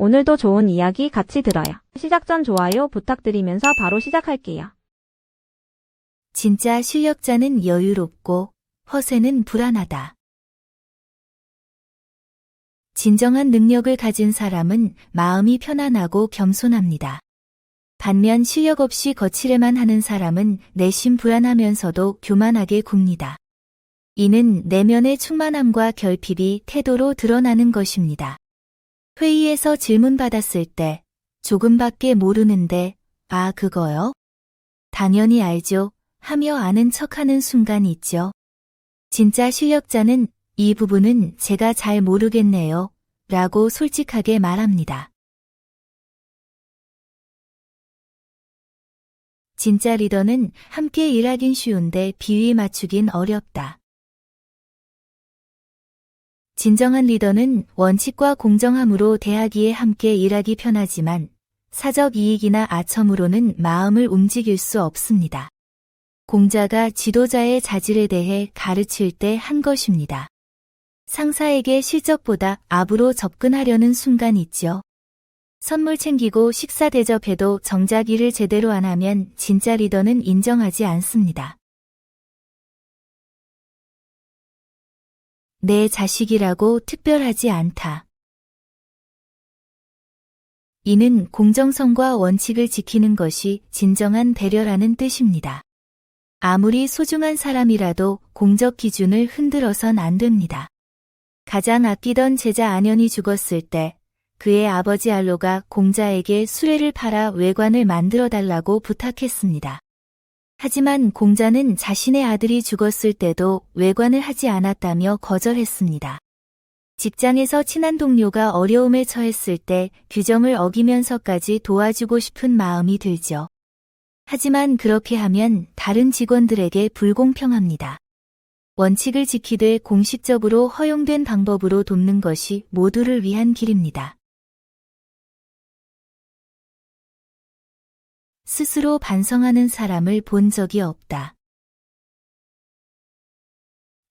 오늘도 좋은 이야기 같이 들어요. 시작 전 좋아요 부탁드리면서 바로 시작할게요. 진짜 실력자는 여유롭고 허세는 불안하다. 진정한 능력을 가진 사람은 마음이 편안하고 겸손합니다. 반면 실력 없이 거칠에만 하는 사람은 내심 불안하면서도 교만하게 굽니다. 이는 내면의 충만함과 결핍이 태도로 드러나는 것입니다. 회의에서 질문받았을 때 조금밖에 모르는데 아 그거요? 당연히 알죠 하며 아는 척하는 순간 있죠. 진짜 실력자는 이 부분은 제가 잘 모르겠네요 라고 솔직하게 말합니다. 진짜 리더는 함께 일하긴 쉬운데 비위 맞추긴 어렵다. 진정한 리더는 원칙과 공정함으로 대하기에 함께 일하기 편하지만 사적 이익이나 아첨으로는 마음을 움직일 수 없습니다. 공자가 지도자의 자질에 대해 가르칠 때 한 것입니다. 상사에게 실적보다 압으로 접근하려는 순간 있죠. 선물 챙기고 식사 대접해도 정작 일을 제대로 안 하면 진짜 리더는 인정하지 않습니다. 내 자식이라고 특별하지 않다. 이는 공정성과 원칙을 지키는 것이 진정한 배려라는 뜻입니다. 아무리 소중한 사람이라도 공적 기준을 흔들어선 안 됩니다. 가장 아끼던 제자 안현이 죽었을 때 그의 아버지 알로가 공자에게 수레를 팔아 외관을 만들어 달라고 부탁했습니다. 하지만 공자는 자신의 아들이 죽었을 때도 외관을 하지 않았다며 거절했습니다. 직장에서 친한 동료가 어려움에 처했을 때 규정을 어기면서까지 도와주고 싶은 마음이 들죠. 하지만 그렇게 하면 다른 직원들에게 불공평합니다. 원칙을 지키되 공식적으로 허용된 방법으로 돕는 것이 모두를 위한 길입니다. 스스로 반성하는 사람을 본 적이 없다.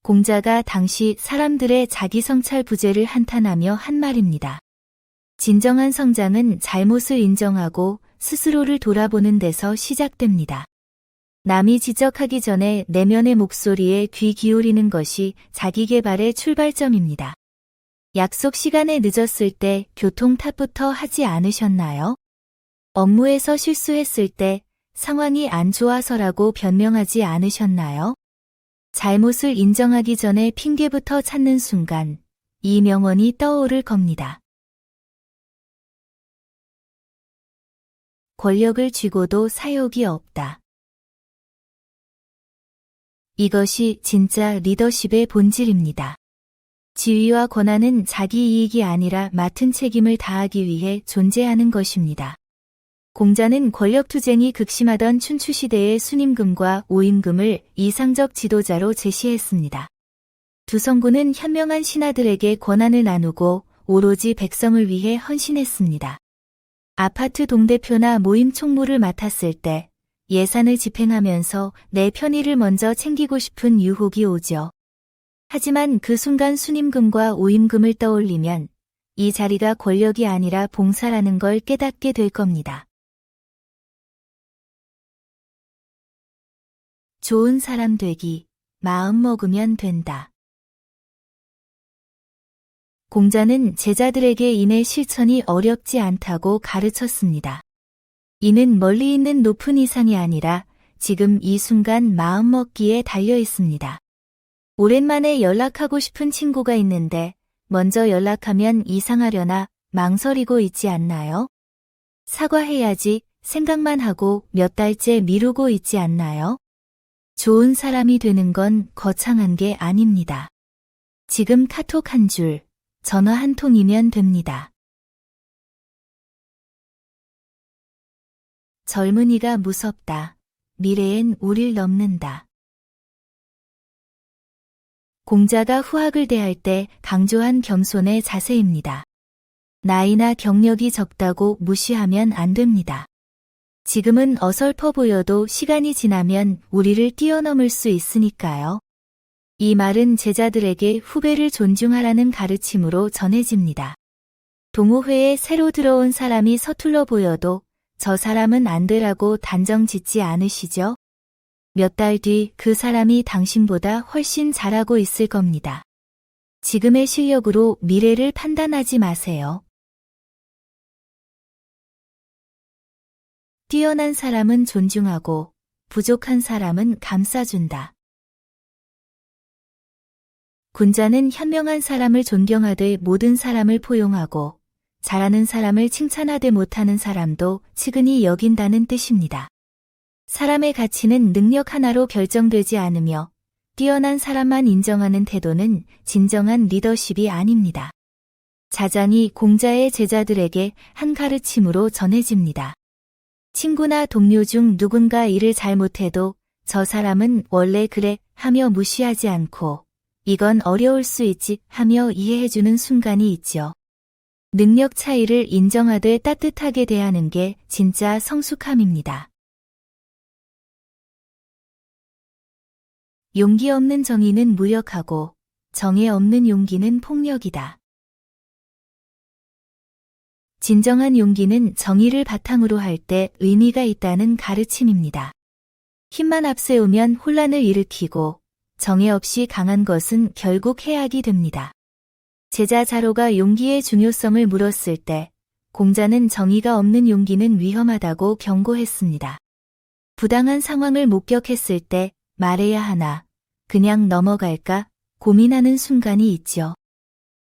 공자가 당시 사람들의 자기성찰 부재를 한탄하며 한 말입니다. 진정한 성장은 잘못을 인정하고 스스로를 돌아보는 데서 시작됩니다. 남이 지적하기 전에 내면의 목소리에 귀 기울이는 것이 자기계발의 출발점입니다. 약속 시간에 늦었을 때 교통 탓부터 하지 않으셨나요? 업무에서 실수했을 때 상황이 안 좋아서라고 변명하지 않으셨나요? 잘못을 인정하기 전에 핑계부터 찾는 순간 이 명언이 떠오를 겁니다. 권력을 쥐고도 사욕이 없다. 이것이 진짜 리더십의 본질입니다. 지위와 권한은 자기 이익이 아니라 맡은 책임을 다하기 위해 존재하는 것입니다. 공자는 권력투쟁이 극심하던 춘추시대의 순임금과 오임금을 이상적 지도자로 제시했습니다. 두 성군은 현명한 신하들에게 권한을 나누고 오로지 백성을 위해 헌신했습니다. 아파트 동대표나 모임 총무를 맡았을 때 예산을 집행하면서 내 편의를 먼저 챙기고 싶은 유혹이 오죠. 하지만 그 순간 순임금과 오임금을 떠올리면 이 자리가 권력이 아니라 봉사라는 걸 깨닫게 될 겁니다. 좋은 사람 되기, 마음 먹으면 된다. 공자는 제자들에게 인의 실천이 어렵지 않다고 가르쳤습니다. 이는 멀리 있는 높은 이상이 아니라 지금 이 순간 마음 먹기에 달려 있습니다. 오랜만에 연락하고 싶은 친구가 있는데 먼저 연락하면 이상하려나 망설이고 있지 않나요? 사과해야지 생각만 하고 몇 달째 미루고 있지 않나요? 좋은 사람이 되는 건 거창한 게 아닙니다. 지금 카톡 한 줄, 전화 한 통이면 됩니다. 젊은이가 무섭다. 미래엔 우릴 넘는다. 공자가 후학을 대할 때 강조한 겸손의 자세입니다. 나이나 경력이 적다고 무시하면 안 됩니다. 지금은 어설퍼 보여도 시간이 지나면 우리를 뛰어넘을 수 있으니까요. 이 말은 제자들에게 후배를 존중하라는 가르침으로 전해집니다. 동호회에 새로 들어온 사람이 서툴러 보여도 저 사람은 안 되라고 단정 짓지 않으시죠? 몇 달 뒤 그 사람이 당신보다 훨씬 잘하고 있을 겁니다. 지금의 실력으로 미래를 판단하지 마세요. 뛰어난 사람은 존중하고 부족한 사람은 감싸준다. 군자는 현명한 사람을 존경하되 모든 사람을 포용하고 잘하는 사람을 칭찬하되 못하는 사람도 측은히 여긴다는 뜻입니다. 사람의 가치는 능력 하나로 결정되지 않으며 뛰어난 사람만 인정하는 태도는 진정한 리더십이 아닙니다. 자장이 공자의 제자들에게 한 가르침으로 전해집니다. 친구나 동료 중 누군가 일을 잘못해도 저 사람은 원래 그래 하며 무시하지 않고 이건 어려울 수 있지 하며 이해해주는 순간이 있죠. 능력 차이를 인정하되 따뜻하게 대하는 게 진짜 성숙함입니다. 용기 없는 정의는 무력하고 정의 없는 용기는 폭력이다. 진정한 용기는 정의를 바탕으로 할 때 의미가 있다는 가르침입니다. 힘만 앞세우면 혼란을 일으키고 정의 없이 강한 것은 결국 해악이 됩니다. 제자 자로가 용기의 중요성을 물었을 때 공자는 정의가 없는 용기는 위험하다고 경고했습니다. 부당한 상황을 목격했을 때 말해야 하나, 그냥 넘어갈까 고민하는 순간이 있죠.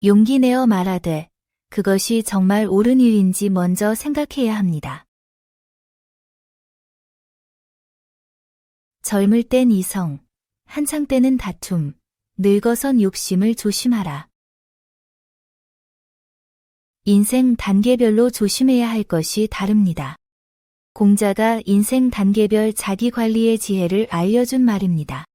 용기 내어 말하되 그것이 정말 옳은 일인지 먼저 생각해야 합니다. 젊을 땐 이성, 한창 때는 다툼, 늙어선 욕심을 조심하라. 인생 단계별로 조심해야 할 것이 다릅니다. 공자가 인생 단계별 자기관리의 지혜를 알려준 말입니다.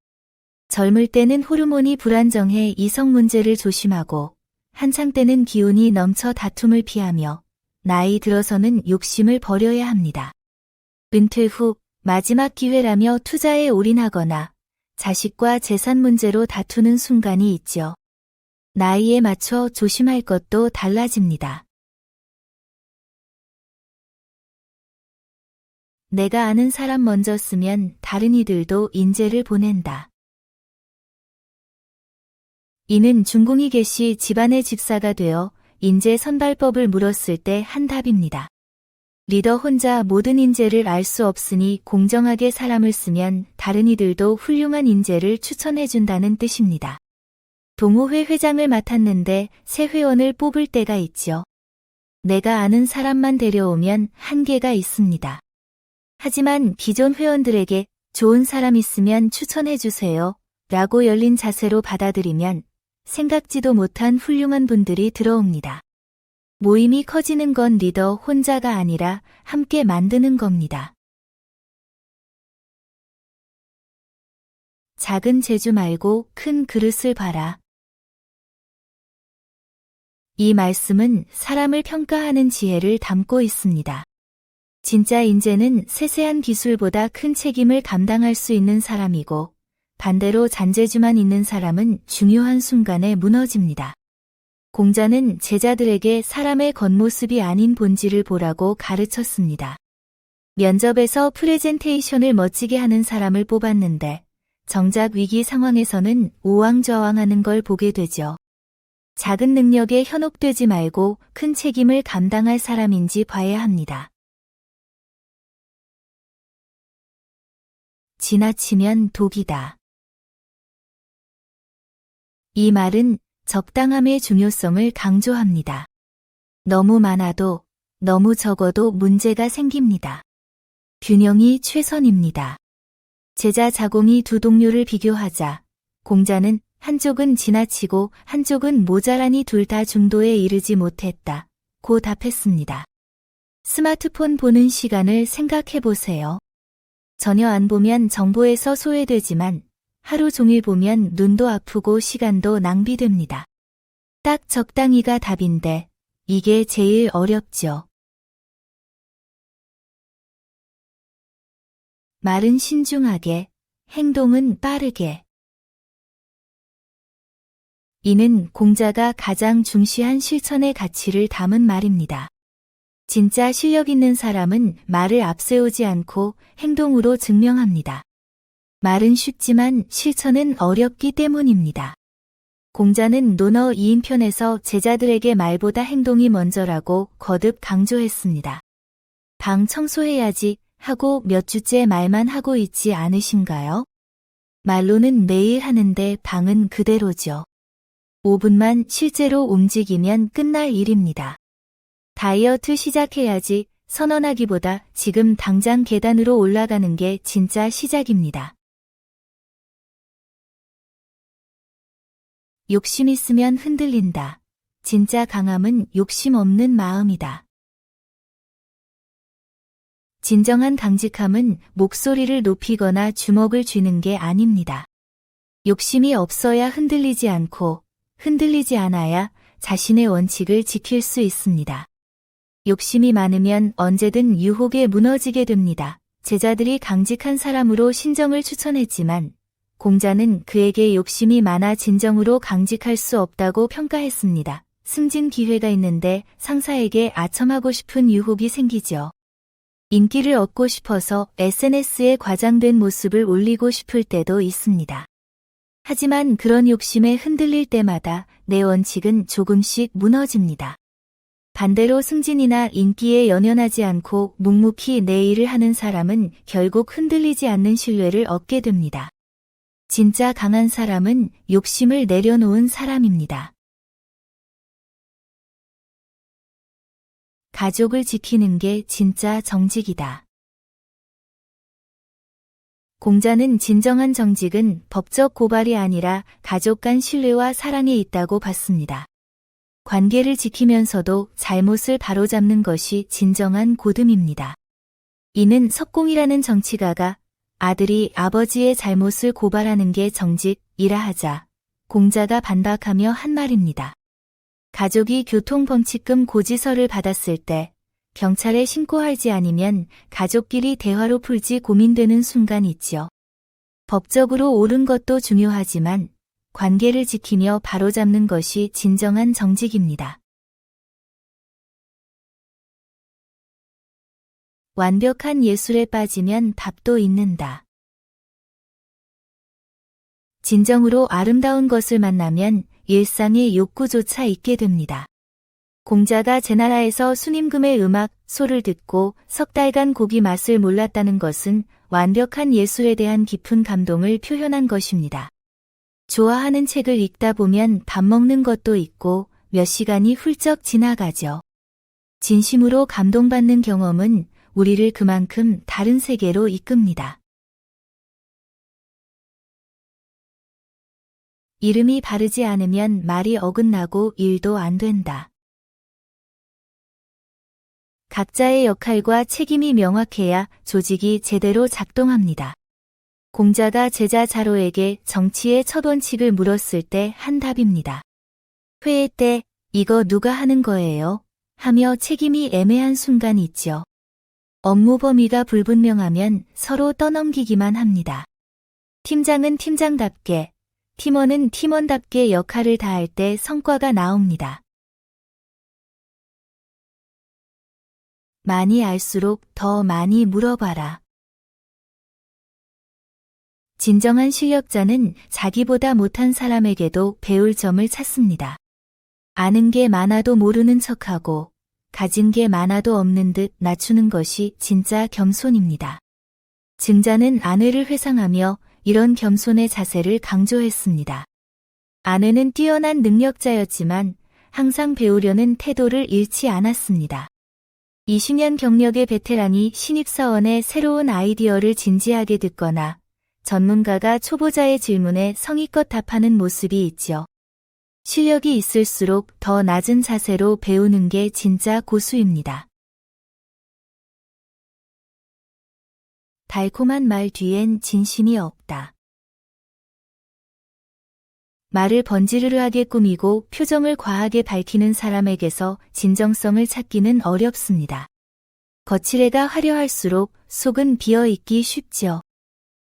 젊을 때는 호르몬이 불안정해 이성 문제를 조심하고 한창 때는 기운이 넘쳐 다툼을 피하며 나이 들어서는 욕심을 버려야 합니다. 은퇴 후 마지막 기회라며 투자에 올인하거나 자식과 재산 문제로 다투는 순간이 있죠. 나이에 맞춰 조심할 것도 달라집니다. 내가 아는 사람 먼저 쓰면 다른 이들도 인재를 보낸다. 이는 중궁이 계시 집안의 집사가 되어 인재 선발법을 물었을 때 한 답입니다. 리더 혼자 모든 인재를 알 수 없으니 공정하게 사람을 쓰면 다른 이들도 훌륭한 인재를 추천해준다는 뜻입니다. 동호회 회장을 맡았는데 새 회원을 뽑을 때가 있죠. 내가 아는 사람만 데려오면 한계가 있습니다. 하지만 기존 회원들에게 좋은 사람 있으면 추천해주세요 라고 열린 자세로 받아들이면 생각지도 못한 훌륭한 분들이 들어옵니다. 모임이 커지는 건 리더 혼자가 아니라 함께 만드는 겁니다. 작은 재주 말고 큰 그릇을 봐라. 이 말씀은 사람을 평가하는 지혜를 담고 있습니다. 진짜 인재는 세세한 기술보다 큰 책임을 감당할 수 있는 사람이고 반대로 잔재주만 있는 사람은 중요한 순간에 무너집니다. 공자는 제자들에게 사람의 겉모습이 아닌 본질을 보라고 가르쳤습니다. 면접에서 프레젠테이션을 멋지게 하는 사람을 뽑았는데 정작 위기 상황에서는 우왕좌왕하는 걸 보게 되죠. 작은 능력에 현혹되지 말고 큰 책임을 감당할 사람인지 봐야 합니다. 지나치면 독이다. 이 말은 적당함의 중요성을 강조합니다. 너무 많아도 너무 적어도 문제가 생깁니다. 균형이 최선입니다. 제자 자공이 두 동료를 비교하자 공자는 한쪽은 지나치고 한쪽은 모자라니 둘 다 중도에 이르지 못했다 고 답했습니다. 스마트폰 보는 시간을 생각해 보세요. 전혀 안 보면 정보에서 소외되지만 하루 종일 보면 눈도 아프고 시간도 낭비됩니다. 딱 적당히가 답인데 이게 제일 어렵죠. 말은 신중하게, 행동은 빠르게. 이는 공자가 가장 중시한 실천의 가치를 담은 말입니다. 진짜 실력 있는 사람은 말을 앞세우지 않고 행동으로 증명합니다. 말은 쉽지만 실천은 어렵기 때문입니다. 공자는 논어 2인편에서 제자들에게 말보다 행동이 먼저라고 거듭 강조했습니다. 방 청소해야지 하고 몇 주째 말만 하고 있지 않으신가요? 말로는 매일 하는데 방은 그대로죠. 5분만 실제로 움직이면 끝날 일입니다. 다이어트 시작해야지 선언하기보다 지금 당장 계단으로 올라가는 게 진짜 시작입니다. 욕심 있으면 흔들린다. 진짜 강함은 욕심 없는 마음이다. 진정한 강직함은 목소리를 높이거나 주먹을 쥐는 게 아닙니다. 욕심이 없어야 흔들리지 않고 흔들리지 않아야 자신의 원칙을 지킬 수 있습니다. 욕심이 많으면 언제든 유혹에 무너지게 됩니다. 제자들이 강직한 사람으로 신정을 추천했지만 공자는 그에게 욕심이 많아 진정으로 강직할 수 없다고 평가했습니다. 승진 기회가 있는데 상사에게 아첨하고 싶은 유혹이 생기죠. 인기를 얻고 싶어서 SNS에 과장된 모습을 올리고 싶을 때도 있습니다. 하지만 그런 욕심에 흔들릴 때마다 내 원칙은 조금씩 무너집니다. 반대로 승진이나 인기에 연연하지 않고 묵묵히 내 일을 하는 사람은 결국 흔들리지 않는 신뢰를 얻게 됩니다. 진짜 강한 사람은 욕심을 내려놓은 사람입니다. 가족을 지키는 게 진짜 정직이다. 공자는 진정한 정직은 법적 고발이 아니라 가족 간 신뢰와 사랑에 있다고 봤습니다. 관계를 지키면서도 잘못을 바로잡는 것이 진정한 고듬입니다. 이는 석공이라는 정치가가 아들이 아버지의 잘못을 고발하는 게 정직이라 하자 공자가 반박하며 한 말입니다. 가족이 교통범칙금 고지서를 받았을 때 경찰에 신고하지 않으면 가족끼리 대화로 풀지 고민되는 순간 있지요. 법적으로 옳은 것도 중요하지만 관계를 지키며 바로잡는 것이 진정한 정직입니다. 완벽한 예술에 빠지면 답도 잊는다. 진정으로 아름다운 것을 만나면 일상의 욕구조차 잊게 됩니다. 공자가 제나라에서 순임금의 음악, 소를 듣고 석 달간 고기 맛을 몰랐다는 것은 완벽한 예술에 대한 깊은 감동을 표현한 것입니다. 좋아하는 책을 읽다 보면 밥 먹는 것도 있고 몇 시간이 훌쩍 지나가죠. 진심으로 감동받는 경험은 우리를 그만큼 다른 세계로 이끕니다. 이름이 바르지 않으면 말이 어긋나고 일도 안 된다. 각자의 역할과 책임이 명확해야 조직이 제대로 작동합니다. 공자가 제자 자로에게 정치의 첫 원칙을 물었을 때 한 답입니다. 회의 때 이거 누가 하는 거예요? 하며 책임이 애매한 순간이 있죠. 업무 범위가 불분명하면 서로 떠넘기기만 합니다. 팀장은 팀장답게, 팀원은 팀원답게 역할을 다할 때 성과가 나옵니다. 많이 알수록 더 많이 물어봐라. 진정한 실력자는 자기보다 못한 사람에게도 배울 점을 찾습니다. 아는 게 많아도 모르는 척하고 가진 게 많아도 없는 듯 낮추는 것이 진짜 겸손입니다. 증자는 아내를 회상하며 이런 겸손의 자세를 강조했습니다. 아내는 뛰어난 능력자였지만 항상 배우려는 태도를 잃지 않았습니다. 20년 경력의 베테랑이 신입사원의 새로운 아이디어를 진지하게 듣거나 전문가가 초보자의 질문에 성의껏 답하는 모습이 있죠. 실력이 있을수록 더 낮은 자세로 배우는 게 진짜 고수입니다. 달콤한 말 뒤엔 진심이 없다. 말을 번지르르하게 꾸미고 표정을 과하게 밝히는 사람에게서 진정성을 찾기는 어렵습니다. 거칠애가 화려할수록 속은 비어있기 쉽죠.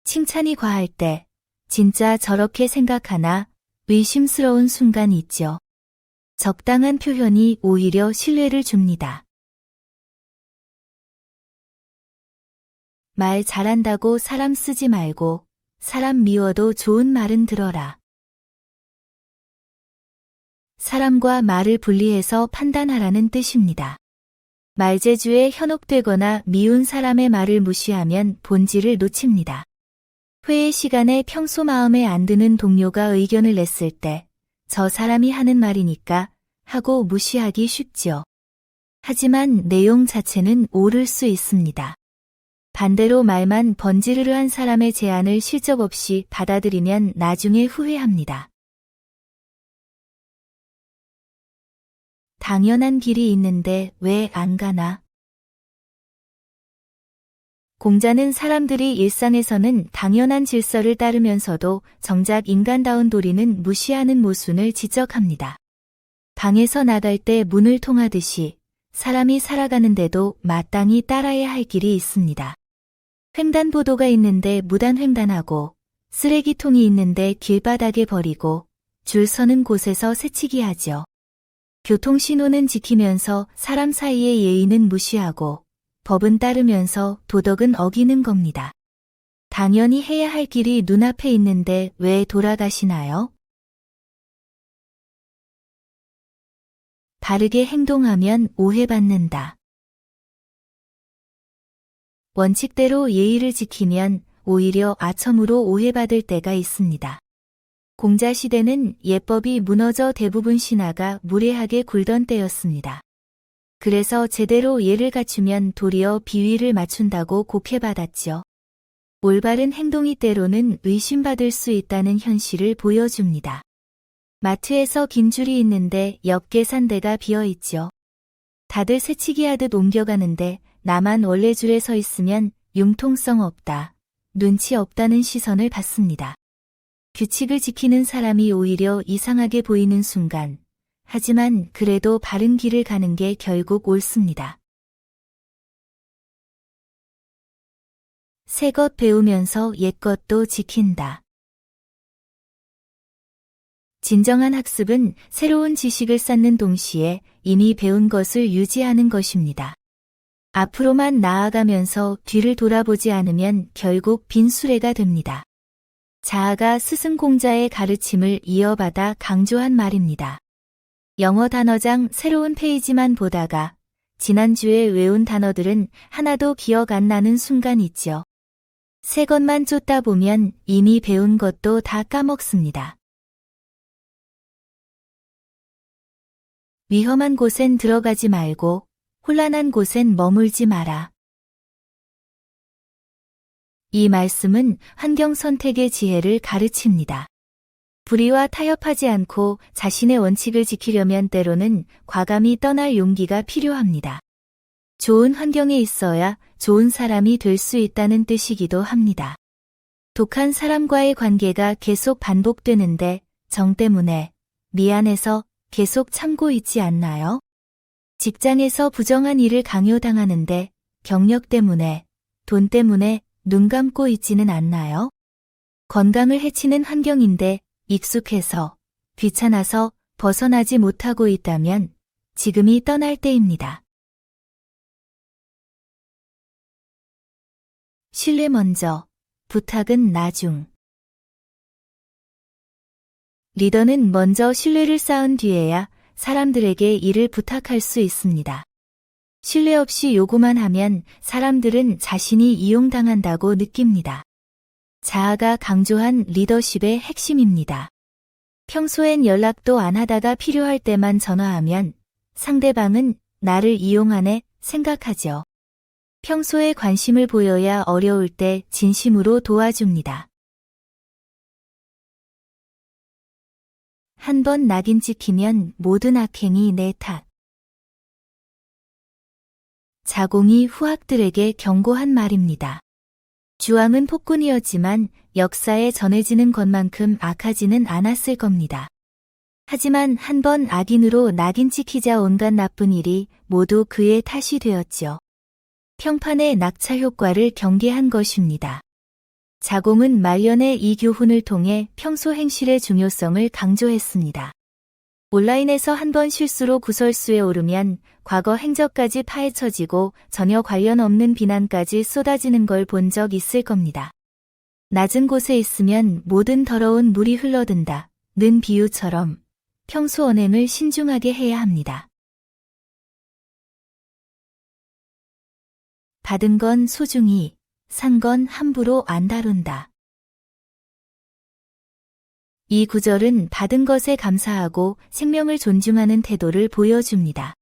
칭찬이 과할 때 진짜 저렇게 생각하나 의심스러운 순간 있죠. 적당한 표현이 오히려 신뢰를 줍니다. 말 잘한다고 사람 쓰지 말고 사람 미워도 좋은 말은 들어라. 사람과 말을 분리해서 판단하라는 뜻입니다. 말재주에 현혹되거나 미운 사람의 말을 무시하면 본질을 놓칩니다. 회의 시간에 평소 마음에 안 드는 동료가 의견을 냈을 때 저 사람이 하는 말이니까 하고 무시하기 쉽죠. 하지만 내용 자체는 옳을 수 있습니다. 반대로 말만 번지르르한 사람의 제안을 실적 없이 받아들이면 나중에 후회합니다. 당연한 길이 있는데 왜 안 가나? 공자는 사람들이 일상에서는 당연한 질서를 따르면서도 정작 인간다운 도리는 무시하는 모순을 지적합니다. 방에서 나갈 때 문을 통하듯이 사람이 살아가는데도 마땅히 따라야 할 길이 있습니다. 횡단보도가 있는데 무단횡단하고 쓰레기통이 있는데 길바닥에 버리고 줄 서는 곳에서 새치기 하죠. 교통신호는 지키면서 사람 사이의 예의는 무시하고 법은 따르면서 도덕은 어기는 겁니다. 당연히 해야 할 길이 눈앞에 있는데 왜 돌아가시나요? 바르게 행동하면 오해받는다. 원칙대로 예의를 지키면 오히려 아첨으로 오해받을 때가 있습니다. 공자 시대는 예법이 무너져 대부분 신하가 무례하게 굴던 때였습니다. 그래서 제대로 예를 갖추면 도리어 비위를 맞춘다고 곡해받았죠. 올바른 행동이 때로는 의심받을 수 있다는 현실을 보여줍니다. 마트에서 긴 줄이 있는데 옆 계산대가 비어있죠. 다들 새치기 하듯 옮겨가는데 나만 원래 줄에 서 있으면 융통성 없다, 눈치 없다는 시선을 받습니다. 규칙을 지키는 사람이 오히려 이상하게 보이는 순간, 하지만 그래도 바른 길을 가는 게 결국 옳습니다. 새 것 배우면서 옛 것도 지킨다. 진정한 학습은 새로운 지식을 쌓는 동시에 이미 배운 것을 유지하는 것입니다. 앞으로만 나아가면서 뒤를 돌아보지 않으면 결국 빈수레가 됩니다. 자아가 스승 공자의 가르침을 이어받아 강조한 말입니다. 영어 단어장 새로운 페이지만 보다가 지난주에 외운 단어들은 하나도 기억 안 나는 순간 있죠. 새 것만 쫓다 보면 이미 배운 것도 다 까먹습니다. 위험한 곳엔 들어가지 말고 혼란한 곳엔 머물지 마라. 이 말씀은 환경 선택의 지혜를 가르칩니다. 불의와 타협하지 않고 자신의 원칙을 지키려면 때로는 과감히 떠날 용기가 필요합니다. 좋은 환경에 있어야 좋은 사람이 될 수 있다는 뜻이기도 합니다. 독한 사람과의 관계가 계속 반복되는데 정 때문에 미안해서 계속 참고 있지 않나요? 직장에서 부정한 일을 강요당하는데 경력 때문에, 돈 때문에 눈 감고 있지는 않나요? 건강을 해치는 환경인데 익숙해서, 귀찮아서 벗어나지 못하고 있다면 지금이 떠날 때입니다. 신뢰 먼저, 부탁은 나중. 리더는 먼저 신뢰를 쌓은 뒤에야 사람들에게 일을 부탁할 수 있습니다. 신뢰 없이 요구만 하면 사람들은 자신이 이용당한다고 느낍니다. 자아가 강조한 리더십의 핵심입니다. 평소엔 연락도 안 하다가 필요할 때만 전화하면 상대방은 나를 이용하네 생각하죠. 평소에 관심을 보여야 어려울 때 진심으로 도와줍니다. 한 번 낙인 찍히면 모든 악행이 내 탓. 자공이 후학들에게 경고한 말입니다. 주왕은 폭군이었지만 역사에 전해지는 것만큼 악하지는 않았을 겁니다. 하지만 한 번 악인으로 낙인 찍히자 온갖 나쁜 일이 모두 그의 탓이 되었죠. 평판의 낙차 효과를 경계한 것입니다. 자공은 말년에 이 교훈을 통해 평소 행실의 중요성을 강조했습니다. 온라인에서 한번 실수로 구설수에 오르면 과거 행적까지 파헤쳐지고 전혀 관련 없는 비난까지 쏟아지는 걸 본 적 있을 겁니다. 낮은 곳에 있으면 모든 더러운 물이 흘러든다. 는 비유처럼 평소 언행을 신중하게 해야 합니다. 받은 건 소중히, 산 건 함부로 안 다룬다. 이 구절은 받은 것에 감사하고 생명을 존중하는 태도를 보여줍니다.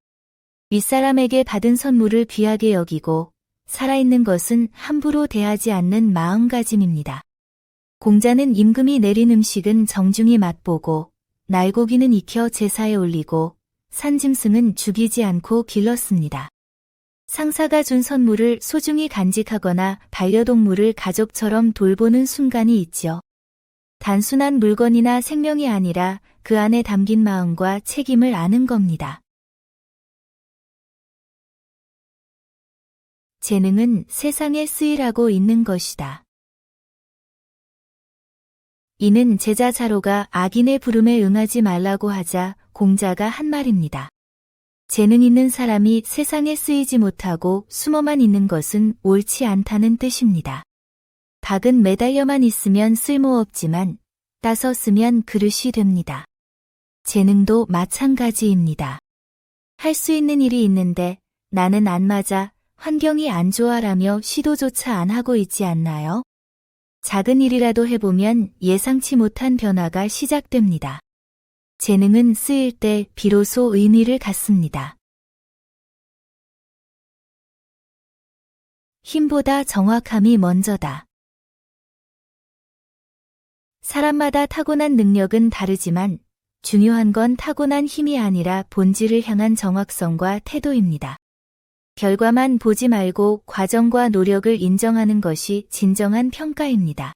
윗사람에게 받은 선물을 귀하게 여기고 살아있는 것은 함부로 대하지 않는 마음가짐입니다. 공자는 임금이 내린 음식은 정중히 맛보고 날고기는 익혀 제사에 올리고 산 짐승은 죽이지 않고 길렀습니다. 상사가 준 선물을 소중히 간직하거나 반려동물을 가족처럼 돌보는 순간이 있지요. 단순한 물건이나 생명이 아니라 그 안에 담긴 마음과 책임을 아는 겁니다. 재능은 세상에 쓰이라고 있는 것이다. 이는 제자 자로가 악인의 부름에 응하지 말라고 하자 공자가 한 말입니다. 재능 있는 사람이 세상에 쓰이지 못하고 숨어만 있는 것은 옳지 않다는 뜻입니다. 박은 매달려만 있으면 쓸모없지만 따서 쓰면 그릇이 됩니다. 재능도 마찬가지입니다. 할 수 있는 일이 있는데 나는 안 맞아, 환경이 안 좋아라며 시도조차 안 하고 있지 않나요? 작은 일이라도 해보면 예상치 못한 변화가 시작됩니다. 재능은 쓰일 때 비로소 의미를 갖습니다. 힘보다 정확함이 먼저다. 사람마다 타고난 능력은 다르지만 중요한 건 타고난 힘이 아니라 본질을 향한 정확성과 태도입니다. 결과만 보지 말고 과정과 노력을 인정하는 것이 진정한 평가입니다.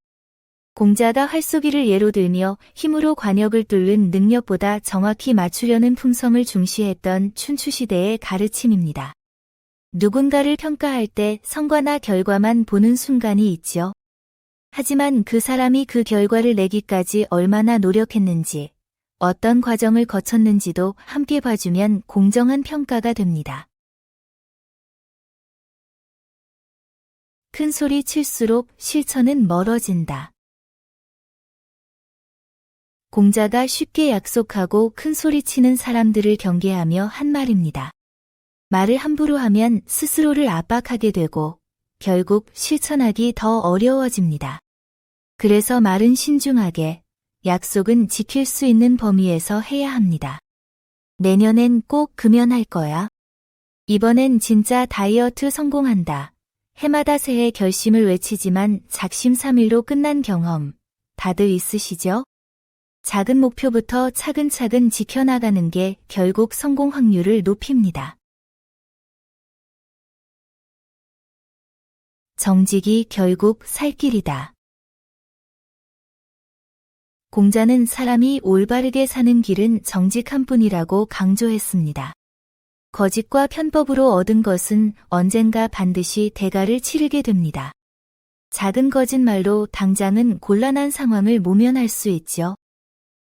공자가 활쏘기를 예로 들며 힘으로 관역을 뚫는 능력보다 정확히 맞추려는 품성을 중시했던 춘추시대의 가르침입니다. 누군가를 평가할 때 성과나 결과만 보는 순간이 있지요. 하지만 그 사람이 그 결과를 내기까지 얼마나 노력했는지, 어떤 과정을 거쳤는지도 함께 봐주면 공정한 평가가 됩니다. 큰 소리 칠수록 실천은 멀어진다. 공자가 쉽게 약속하고 큰 소리 치는 사람들을 경계하며 한 말입니다. 말을 함부로 하면 스스로를 압박하게 되고 결국 실천하기 더 어려워집니다. 그래서 말은 신중하게, 약속은 지킬 수 있는 범위에서 해야 합니다. 내년엔 꼭 금연할 거야. 이번엔 진짜 다이어트 성공한다. 해마다 새해 결심을 외치지만 작심삼일로 끝난 경험 다들 있으시죠? 작은 목표부터 차근차근 지켜나가는 게 결국 성공 확률을 높입니다. 정직이 결국 살 길이다. 공자는 사람이 올바르게 사는 길은 정직한 뿐이라고 강조했습니다. 거짓과 편법으로 얻은 것은 언젠가 반드시 대가를 치르게 됩니다. 작은 거짓말로 당장은 곤란한 상황을 모면할 수 있죠.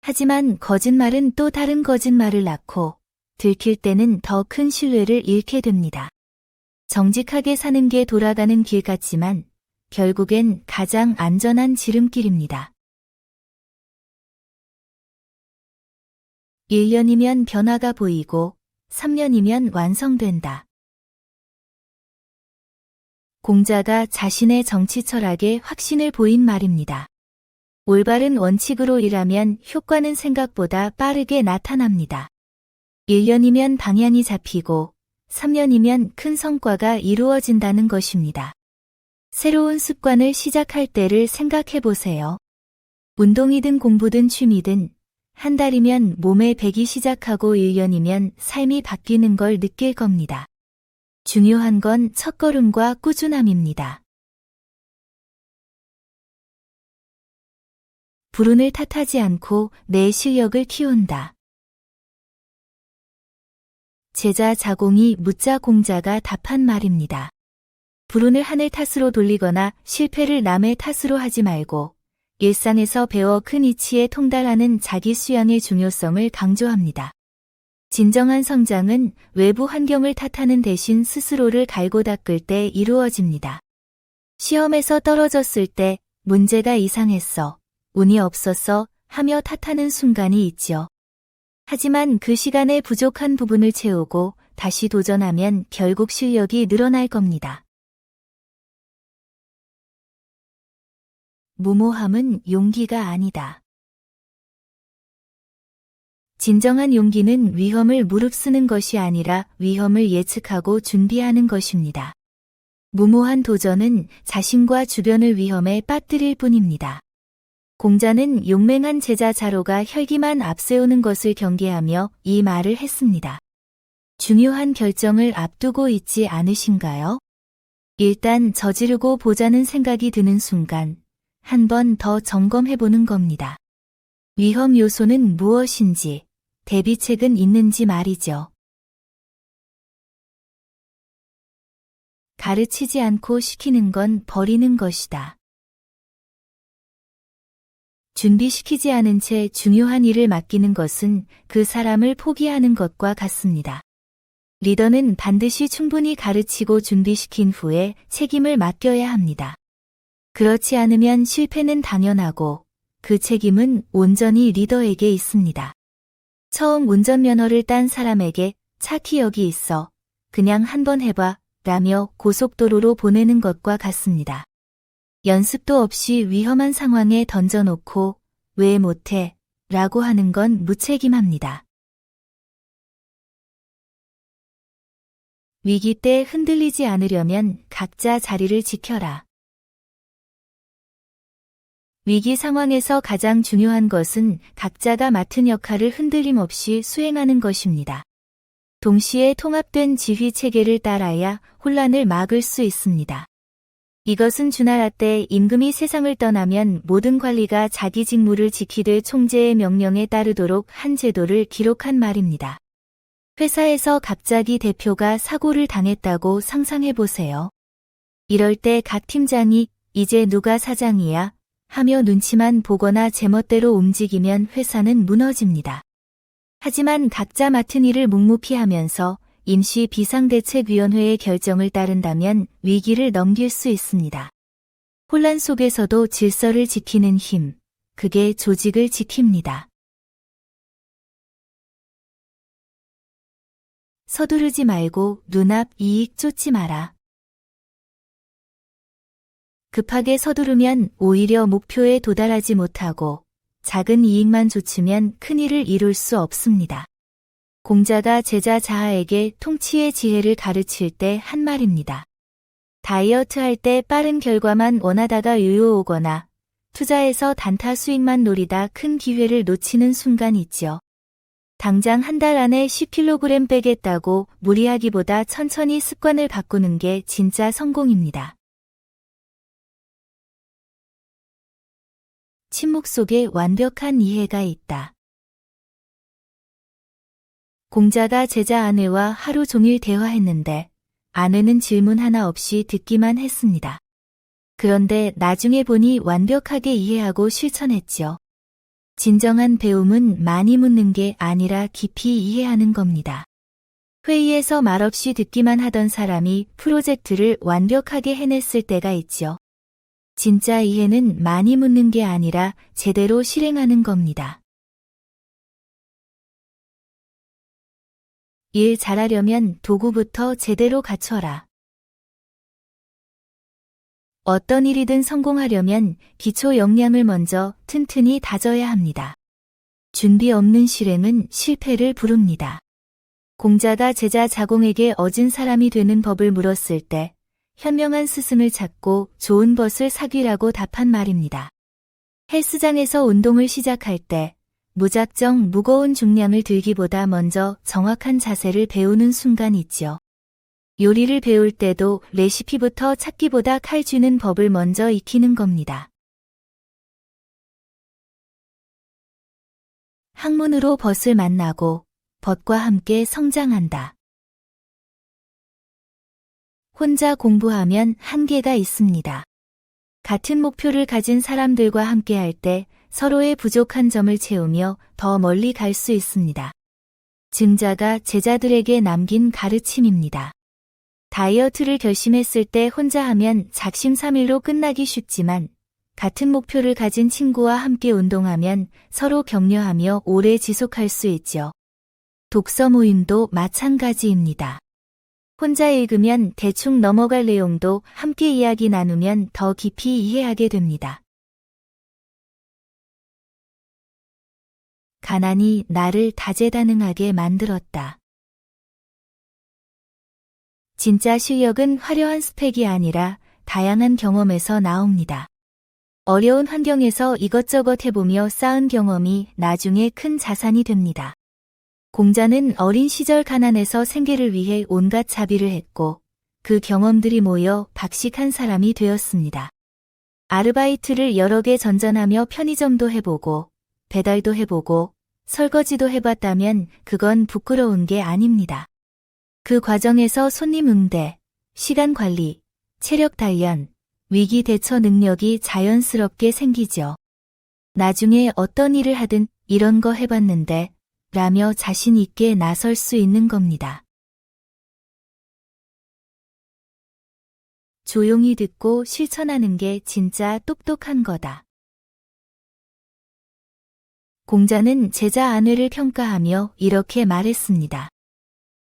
하지만 거짓말은 또 다른 거짓말을 낳고 들킬 때는 더 큰 신뢰를 잃게 됩니다. 정직하게 사는 게 돌아가는 길 같지만 결국엔 가장 안전한 지름길입니다. 1년이면 변화가 보이고 3년이면 완성된다. 공자가 자신의 정치 철학에 확신을 보인 말입니다. 올바른 원칙으로 일하면 효과는 생각보다 빠르게 나타납니다. 1년이면 방향이 잡히고 3년이면 큰 성과가 이루어진다는 것입니다. 새로운 습관을 시작할 때를 생각해 보세요. 운동이든 공부든 취미든 한 달이면 몸에 배기 시작하고 1년이면 삶이 바뀌는 걸 느낄 겁니다. 중요한 건 첫걸음과 꾸준함입니다. 불운을 탓하지 않고 내 실력을 키운다. 제자 자공이 묻자 공자가 답한 말입니다. 불운을 하늘 탓으로 돌리거나 실패를 남의 탓으로 하지 말고 일상에서 배워 큰 이치에 통달하는 자기 수양의 중요성을 강조합니다. 진정한 성장은 외부 환경을 탓하는 대신 스스로를 갈고 닦을 때 이루어집니다. 시험에서 떨어졌을 때 문제가 이상했어, 운이 없었어 하며 탓하는 순간이 있지요. 하지만 그 시간에 부족한 부분을 채우고 다시 도전하면 결국 실력이 늘어날 겁니다. 무모함은 용기가 아니다. 진정한 용기는 위험을 무릅쓰는 것이 아니라 위험을 예측하고 준비하는 것입니다. 무모한 도전은 자신과 주변을 위험에 빠뜨릴 뿐입니다. 공자는 용맹한 제자 자로가 혈기만 앞세우는 것을 경계하며 이 말을 했습니다. 중요한 결정을 앞두고 있지 않으신가요? 일단 저지르고 보자는 생각이 드는 순간 한 번 더 점검해보는 겁니다. 위험 요소는 무엇인지, 대비책은 있는지 말이죠. 가르치지 않고 시키는 건 버리는 것이다. 준비시키지 않은 채 중요한 일을 맡기는 것은 그 사람을 포기하는 것과 같습니다. 리더는 반드시 충분히 가르치고 준비시킨 후에 책임을 맡겨야 합니다. 그렇지 않으면 실패는 당연하고 그 책임은 온전히 리더에게 있습니다. 처음 운전면허를 딴 사람에게 차 키 여기 있어, 그냥 한번 해봐 라며 고속도로로 보내는 것과 같습니다. 연습도 없이 위험한 상황에 던져놓고 왜 못해? 라고 하는 건 무책임합니다. 위기 때 흔들리지 않으려면 각자 자리를 지켜라. 위기 상황에서 가장 중요한 것은 각자가 맡은 역할을 흔들림 없이 수행하는 것입니다. 동시에 통합된 지휘 체계를 따라야 혼란을 막을 수 있습니다. 이것은 주나라 때 임금이 세상을 떠나면 모든 관리가 자기 직무를 지키되 총재의 명령에 따르도록 한 제도를 기록한 말입니다. 회사에서 갑자기 대표가 사고를 당했다고 상상해보세요. 이럴 때 각 팀장이 이제 누가 사장이야? 하며 눈치만 보거나 제멋대로 움직이면 회사는 무너집니다. 하지만 각자 맡은 일을 묵묵히 하면서 임시 비상대책위원회의 결정을 따른다면 위기를 넘길 수 있습니다. 혼란 속에서도 질서를 지키는 힘, 그게 조직을 지킵니다. 서두르지 말고 눈앞 이익 쫓지 마라. 급하게 서두르면 오히려 목표에 도달하지 못하고 작은 이익만 좇으면 큰 일을 이룰 수 없습니다. 공자가 제자 자하에게 통치의 지혜를 가르칠 때 한 말입니다. 다이어트 할 때 빠른 결과만 원하다가 요요 오거나 투자해서 단타 수익만 노리다 큰 기회를 놓치는 순간 있죠. 당장 한 달 안에 10kg 빼겠다고 무리하기보다 천천히 습관을 바꾸는 게 진짜 성공입니다. 침묵 속에 완벽한 이해가 있다. 공자가 제자 아내와 하루 종일 대화했는데 아내는 질문 하나 없이 듣기만 했습니다. 그런데 나중에 보니 완벽하게 이해하고 실천했죠. 진정한 배움은 많이 묻는 게 아니라 깊이 이해하는 겁니다. 회의에서 말없이 듣기만 하던 사람이 프로젝트를 완벽하게 해냈을 때가 있죠. 진짜 이해는 많이 묻는 게 아니라 제대로 실행하는 겁니다. 일 잘하려면 도구부터 제대로 갖춰라. 어떤 일이든 성공하려면 기초 역량을 먼저 튼튼히 다져야 합니다. 준비 없는 실행은 실패를 부릅니다. 공자가 제자 자공에게 어진 사람이 되는 법을 물었을 때 현명한 스승을 찾고 좋은 벗을 사귀라고 답한 말입니다. 헬스장에서 운동을 시작할 때 무작정 무거운 중량을 들기보다 먼저 정확한 자세를 배우는 순간이 있죠. 요리를 배울 때도 레시피부터 찾기보다 칼 쥐는 법을 먼저 익히는 겁니다. 학문으로 벗을 만나고 벗과 함께 성장한다. 혼자 공부하면 한계가 있습니다. 같은 목표를 가진 사람들과 함께할 때 서로의 부족한 점을 채우며 더 멀리 갈 수 있습니다. 증자가 제자들에게 남긴 가르침입니다. 다이어트를 결심했을 때 혼자 하면 작심삼일로 끝나기 쉽지만 같은 목표를 가진 친구와 함께 운동하면 서로 격려하며 오래 지속할 수 있죠. 독서 모임도 마찬가지입니다. 혼자 읽으면 대충 넘어갈 내용도 함께 이야기 나누면 더 깊이 이해하게 됩니다. 가난이 나를 다재다능하게 만들었다. 진짜 실력은 화려한 스펙이 아니라 다양한 경험에서 나옵니다. 어려운 환경에서 이것저것 해보며 쌓은 경험이 나중에 큰 자산이 됩니다. 공자는 어린 시절 가난에서 생계를 위해 온갖 자비를 했고 그 경험들이 모여 박식한 사람이 되었습니다. 아르바이트를 여러 개 전전하며 편의점도 해보고 배달도 해보고 설거지도 해봤다면 그건 부끄러운 게 아닙니다. 그 과정에서 손님 응대, 시간 관리, 체력 단련, 위기 대처 능력이 자연스럽게 생기죠. 나중에 어떤 일을 하든 이런 거 해봤는데 라며 자신 있게 나설 수 있는 겁니다. 조용히 듣고 실천하는 게 진짜 똑똑한 거다. 공자는 제자 안회를 평가하며 이렇게 말했습니다.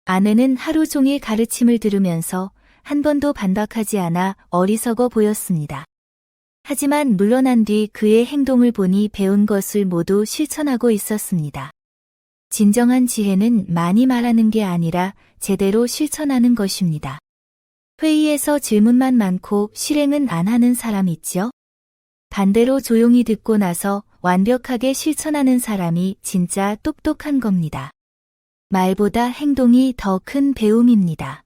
안회는 하루 종일 가르침을 들으면서 한 번도 반박하지 않아 어리석어 보였습니다. 하지만 물러난 뒤 그의 행동을 보니 배운 것을 모두 실천하고 있었습니다. 진정한 지혜는 많이 말하는 게 아니라 제대로 실천하는 것입니다. 회의에서 질문만 많고 실행은 안 하는 사람 있죠? 반대로 조용히 듣고 나서 완벽하게 실천하는 사람이 진짜 똑똑한 겁니다. 말보다 행동이 더 큰 배움입니다.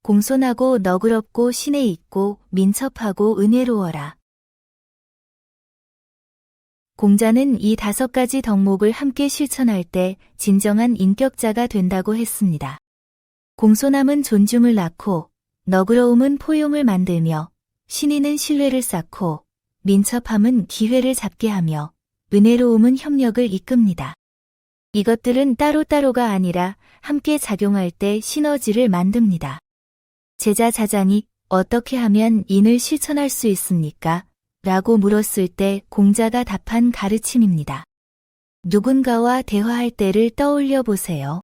공손하고 너그럽고 신에 있고 민첩하고 은혜로워라. 공자는 이 5가지 덕목을 함께 실천할 때 진정한 인격자가 된다고 했습니다. 공손함은 존중을 낳고 너그러움은 포용을 만들며 신의는 신뢰를 쌓고 민첩함은 기회를 잡게 하며 은혜로움은 협력을 이끕니다. 이것들은 따로따로가 아니라 함께 작용할 때 시너지를 만듭니다. 제자 자장이 어떻게 하면 인을 실천할 수 있습니까? 라고 물었을 때 공자가 답한 가르침입니다. 누군가와 대화할 때를 떠올려 보세요.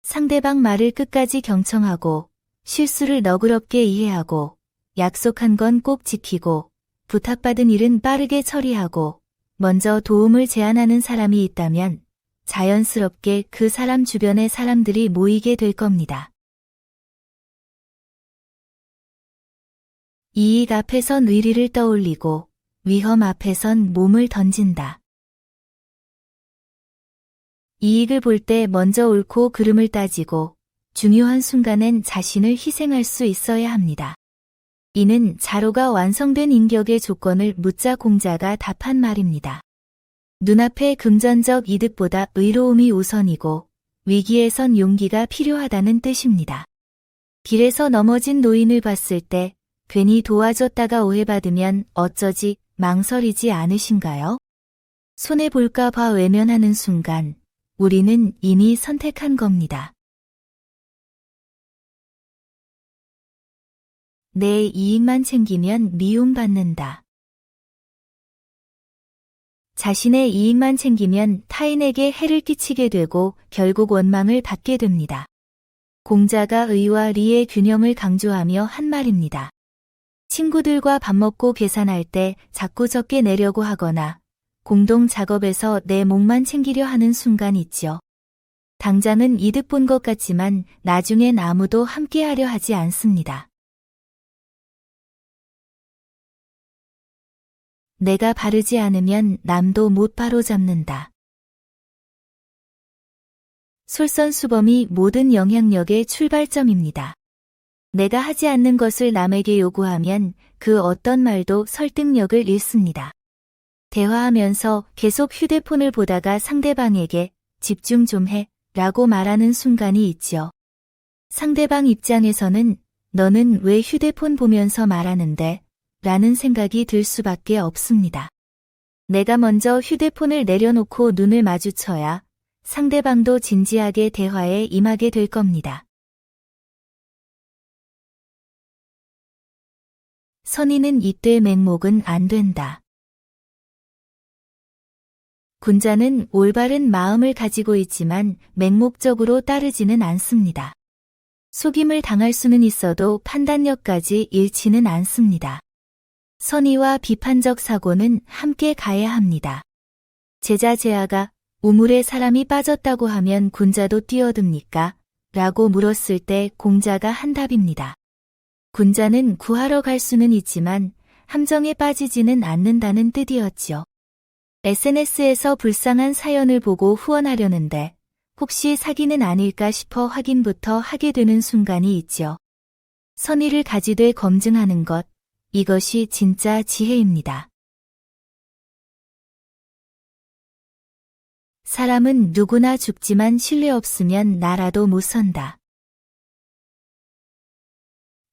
상대방 말을 끝까지 경청하고 실수를 너그럽게 이해하고 약속한 건 꼭 지키고 부탁받은 일은 빠르게 처리하고 먼저 도움을 제안하는 사람이 있다면 자연스럽게 그 사람 주변의 사람들이 모이게 될 겁니다. 이익 앞에선 의리를 떠올리고 위험 앞에선 몸을 던진다. 이익을 볼 때 먼저 옳고 그름을 따지고 중요한 순간엔 자신을 희생할 수 있어야 합니다. 이는 자로가 완성된 인격의 조건을 묻자 공자가 답한 말입니다. 눈앞의 금전적 이득보다 의로움이 우선이고 위기에선 용기가 필요하다는 뜻입니다. 길에서 넘어진 노인을 봤을 때 괜히 도와줬다가 오해받으면 어쩌지 망설이지 않으신가요? 손해볼까 봐 외면하는 순간 우리는 이미 선택한 겁니다. 내 이익만 챙기면 미움받는다. 자신의 이익만 챙기면 타인에게 해를 끼치게 되고 결국 원망을 받게 됩니다. 공자가 의와 리의 균형을 강조하며 한 말입니다. 친구들과 밥 먹고 계산할 때 자꾸 적게 내려고 하거나 공동 작업에서 내 몫만 챙기려 하는 순간 있죠. 당장은 이득 본 것 같지만 나중엔 아무도 함께하려 하지 않습니다. 내가 바르지 않으면 남도 못 바로잡는다. 솔선수범이 모든 영향력의 출발점입니다. 내가 하지 않는 것을 남에게 요구하면 그 어떤 말도 설득력을 잃습니다. 대화하면서 계속 휴대폰을 보다가 상대방에게 집중 좀 해 라고 말하는 순간이 있죠. 상대방 입장에서는 너는 왜 휴대폰 보면서 말하는데? 라는 생각이 들 수밖에 없습니다. 내가 먼저 휴대폰을 내려놓고 눈을 마주쳐야 상대방도 진지하게 대화에 임하게 될 겁니다. 선의는 이때 맹목은 안 된다. 군자는 올바른 마음을 가지고 있지만 맹목적으로 따르지는 않습니다. 속임을 당할 수는 있어도 판단력까지 잃지는 않습니다. 선의와 비판적 사고는 함께 가야 합니다. 제자 제아가 우물에 사람이 빠졌다고 하면 군자도 뛰어듭니까? 라고 물었을 때 공자가 한 답입니다. 군자는 구하러 갈 수는 있지만 함정에 빠지지는 않는다는 뜻이었죠. SNS에서 불쌍한 사연을 보고 후원하려는데 혹시 사기는 아닐까 싶어 확인부터 하게 되는 순간이 있죠. 선의를 가지되 검증하는 것, 이것이 진짜 지혜입니다. 사람은 누구나 죽지만 신뢰 없으면 나라도 못 선다.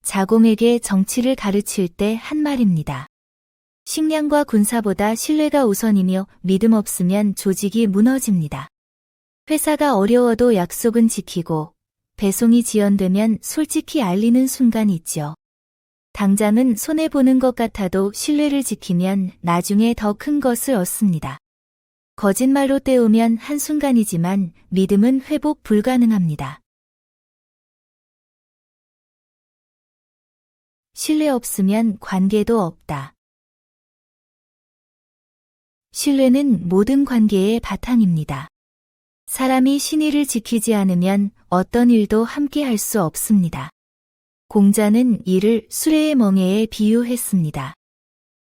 자공에게 정치를 가르칠 때 한 말입니다. 식량과 군사보다 신뢰가 우선이며 믿음 없으면 조직이 무너집니다. 회사가 어려워도 약속은 지키고 배송이 지연되면 솔직히 알리는 순간이 있죠. 당장은 손해보는 것 같아도 신뢰를 지키면 나중에 더 큰 것을 얻습니다. 거짓말로 때우면 한순간이지만 믿음은 회복 불가능합니다. 신뢰 없으면 관계도 없다. 신뢰는 모든 관계의 바탕입니다. 사람이 신의를 지키지 않으면 어떤 일도 함께 할 수 없습니다. 공자는 이를 수레의 멍에에 비유했습니다.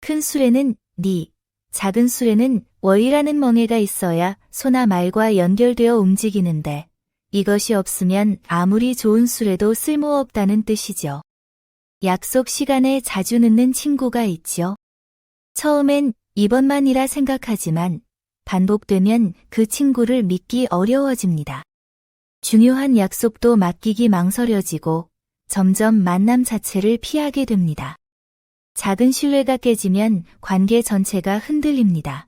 큰 수레는 니, 작은 수레는 월이라는 멍에가 있어야 소나 말과 연결되어 움직이는데 이것이 없으면 아무리 좋은 수레도 쓸모없다는 뜻이죠. 약속 시간에 자주 늦는 친구가 있죠. 처음엔 이번만이라 생각하지만 반복되면 그 친구를 믿기 어려워집니다. 중요한 약속도 맡기기 망설여지고 점점 만남 자체를 피하게 됩니다. 작은 신뢰가 깨지면 관계 전체가 흔들립니다.